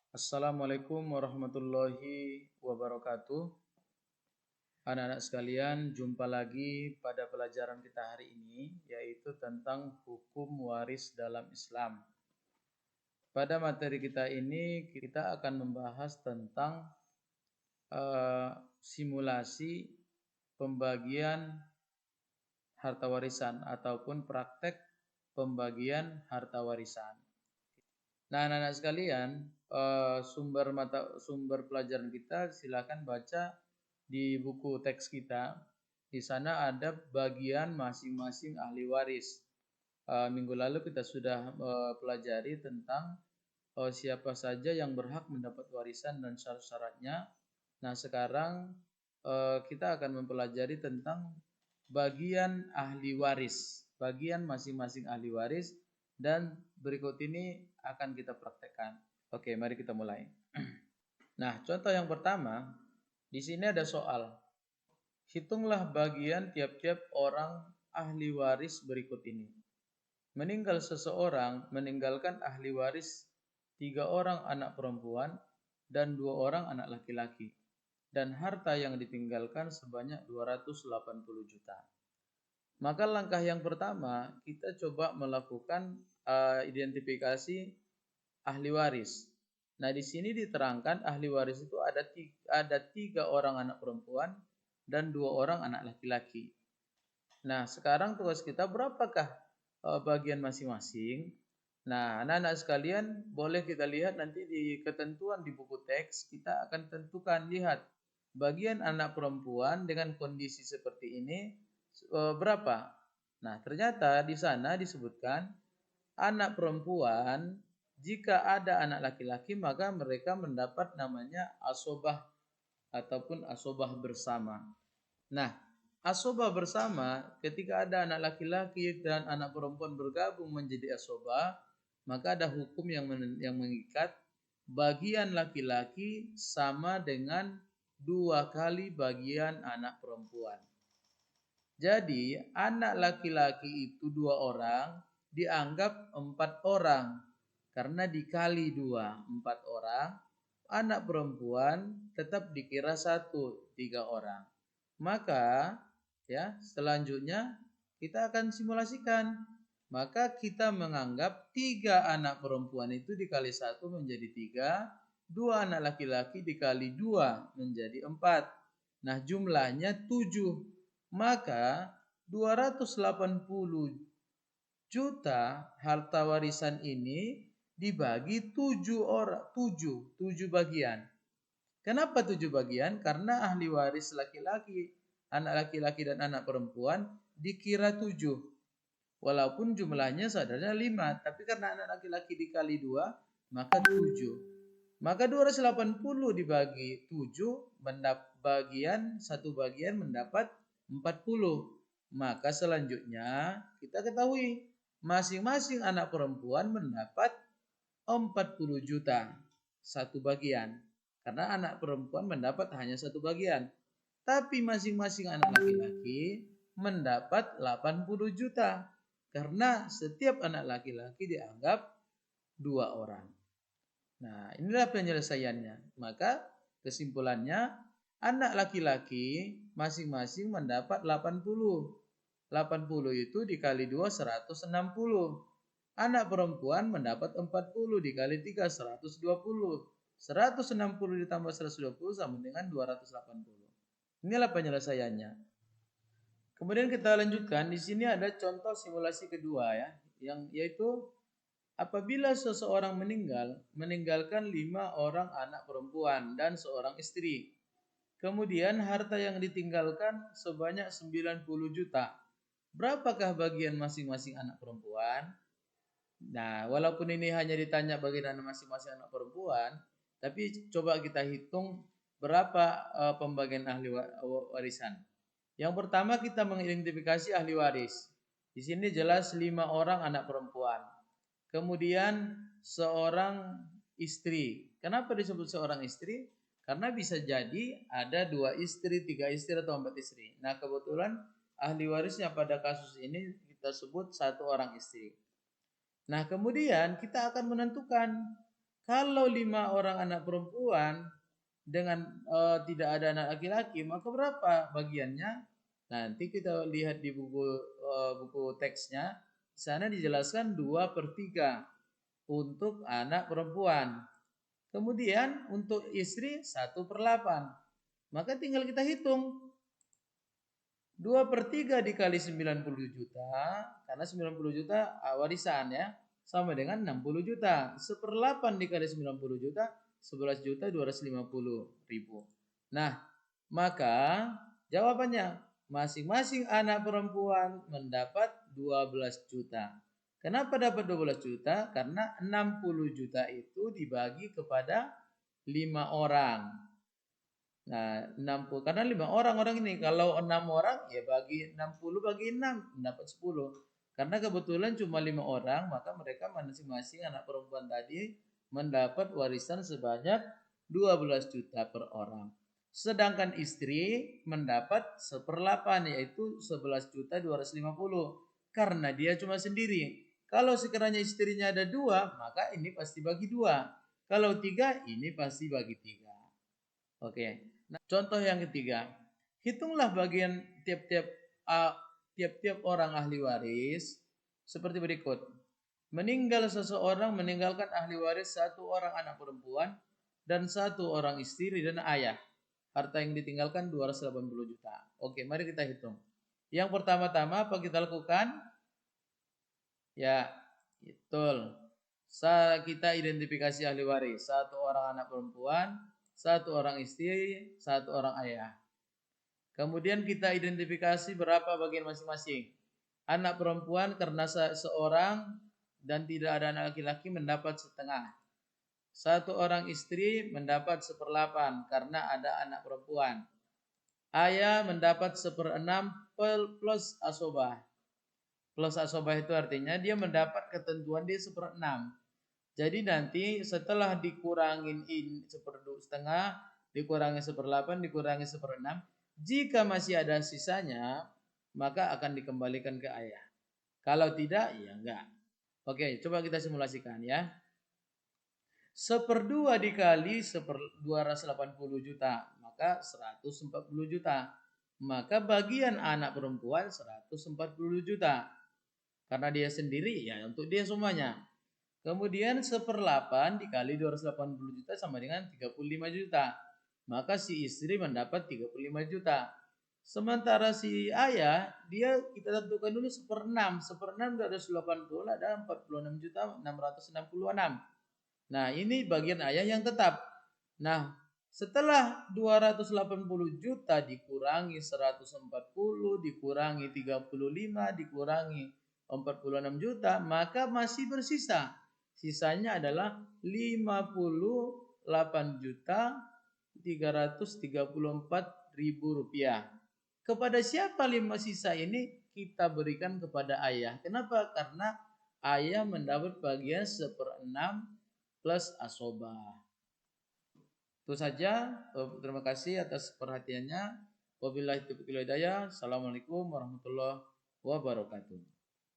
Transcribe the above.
Assalamualaikum warahmatullahi wabarakatuh. Anak-anak sekalian, jumpa lagi pada pelajaran kita hari ini, yaitu tentang hukum waris dalam Islam. Pada materi kita ini, kita akan membahas tentang simulasi pembagian harta warisan ataupun praktek pembagian harta warisan. Nah, anak-anak sekalian, sumber pelajaran kita silakan baca di buku teks kita. Di sana ada bagian masing-masing ahli waris. Minggu lalu kita sudah pelajari tentang siapa saja yang berhak mendapat warisan dan syarat-syaratnya. Nah, sekarang kita akan mempelajari tentang bagian ahli waris, bagian masing-masing ahli waris, dan berikut ini akan kita praktekkan. Oke, mari kita mulai. Nah, contoh yang pertama, di sini ada soal. Hitunglah bagian tiap-tiap orang ahli waris berikut ini. Meninggal seseorang, meninggalkan ahli waris 3 orang anak perempuan dan 2 orang anak laki-laki. Dan harta yang ditinggalkan sebanyak 280 juta. Maka langkah yang pertama, kita coba melakukan identifikasi ahli waris. Nah, di sini diterangkan ahli waris itu ada 3 orang anak perempuan dan 2 orang anak laki-laki. Nah, sekarang tugas kita berapakah bagian masing-masing? Nah, anak-anak sekalian, boleh kita lihat nanti di ketentuan di buku teks, kita akan tentukan, lihat bagian anak perempuan dengan kondisi seperti ini berapa. Nah, ternyata di sana disebutkan anak perempuan, jika ada anak laki-laki maka mereka mendapat namanya asobah ataupun asobah bersama. Nah, asobah bersama ketika ada anak laki-laki dan anak perempuan bergabung menjadi asobah, maka ada hukum yang mengikat bagian laki-laki sama dengan 2 kali bagian anak perempuan. Jadi anak laki-laki itu 2 orang dianggap 4 orang karena dikali 2, 4 orang. Anak perempuan tetap dikira 1, 3 orang. Maka ya selanjutnya kita akan simulasikan. Maka kita menganggap 3 anak perempuan itu dikali 1 menjadi 3, 2 anak laki-laki dikali 2 menjadi 4. Nah, jumlahnya 7. Maka 280 juta harta warisan ini dibagi 7 bagian. Kenapa 7 bagian? Karena ahli waris laki-laki, anak laki-laki dan anak perempuan dikira 7. Walaupun jumlahnya sebenarnya 5, tapi karena anak laki-laki dikali 2, maka 7. Maka 280 dibagi 7 satu bagian mendapat 40. Maka selanjutnya kita ketahui masing-masing anak perempuan mendapat 40 juta satu bagian. Karena anak perempuan mendapat hanya satu bagian. Tapi masing-masing anak laki-laki mendapat 80 juta. Karena setiap anak laki-laki dianggap 2 orang. Nah, inilah penyelesaiannya. Maka kesimpulannya anak laki-laki masing-masing mendapat 80. 80 itu dikali 2 160. Anak perempuan mendapat 40 dikali 3 120. 160 ditambah 120 sama dengan 280. Inilah penyelesaiannya. Kemudian kita lanjutkan, di sini ada contoh simulasi kedua ya, yang yaitu apabila seseorang meninggalkan 5 orang anak perempuan dan seorang istri. Kemudian harta yang ditinggalkan sebanyak 90 juta. Berapakah bagian masing-masing anak perempuan? Nah, walaupun ini hanya ditanya bagian masing-masing anak perempuan, tapi coba kita hitung berapa pembagian ahli warisan. Yang pertama kita mengidentifikasi ahli waris. Di sini jelas 5 orang anak perempuan. Kemudian seorang istri. Kenapa disebut seorang istri? Karena bisa jadi ada 2 istri, 3 istri atau 4 istri. Nah, kebetulan ahli warisnya pada kasus ini kita sebut 1 orang istri. Nah, kemudian kita akan menentukan Kalau 5 orang anak perempuan dengan tidak ada anak laki-laki, maka berapa bagiannya? Nanti kita lihat di buku teksnya. Di sana dijelaskan 2/3 untuk anak perempuan. Kemudian untuk istri 1/8. Maka tinggal kita hitung. 2/3 dikali 90 juta, karena 90 juta warisan ya, sama dengan 60 juta. 1/8 dikali 90 juta, 11.250.000. Nah, maka jawabannya masing-masing anak perempuan mendapat 12 juta. Kenapa dapat 12 juta? Karena 60 juta itu dibagi kepada 5 orang. Nah, 60 karena 5 orang ini, kalau 6 orang ya bagi 60 bagi 6 mendapat 10. Karena kebetulan cuma 5 orang, maka mereka masing-masing anak perempuan tadi mendapat warisan sebanyak 12 juta per orang. Sedangkan istri mendapat 1/8 yaitu 11.250 karena dia cuma sendiri. Kalau sekiranya istrinya ada 2, maka ini pasti bagi 2. Kalau 3, ini pasti bagi 3. Oke. Nah, contoh yang ketiga, hitunglah bagian tiap-tiap orang ahli waris seperti berikut. Meninggal seseorang meninggalkan ahli waris 1 orang anak perempuan dan 1 orang istri dan ayah. Harta yang ditinggalkan 280 juta. Oke, mari kita hitung. Yang pertama-tama apa kita lakukan? Ya, betul. Kita identifikasi ahli waris. 1 orang anak perempuan, 1 orang istri, 1 orang ayah. Kemudian kita identifikasi berapa bagian masing-masing. Anak perempuan karena seorang dan tidak ada anak laki-laki mendapat setengah. 1 orang istri mendapat 1/8 karena ada anak perempuan. Ayah mendapat 1/6 plus asobah. Plus asobah itu artinya dia mendapat ketentuan dia 1/6. Jadi nanti setelah dikurangin setengah, dikurangi 1/8, dikurangi 1/6, jika masih ada sisanya, maka akan dikembalikan ke ayah. Kalau tidak, ya enggak. Oke, coba kita simulasikan ya. 1/2 dikali 280 juta, maka 140 juta. Maka bagian anak perempuan 140 juta. Karena dia sendiri, ya untuk dia semuanya. Kemudian 1/8 dikali 280 juta sama dengan 35 juta. Maka si istri mendapat 35 juta. Sementara si ayah, dia kita tentukan dulu 1/6. 1/6 dari 180 ada 46 juta 666. Nah, ini bagian ayah yang tetap. Nah, setelah 280 juta dikurangi 140, dikurangi 35, dikurangi 46 juta, maka masih bersisa. Sisanya adalah 58.334.000 rupiah. Kepada siapa 5 sisa ini? Kita berikan kepada ayah. Kenapa? Karena ayah mendapat bagian 1/6 plus asobah. Itu saja. Terima kasih atas perhatiannya. Wabillahi taufiq wal hidayah. Assalamualaikum warahmatullahi wabarakatuh.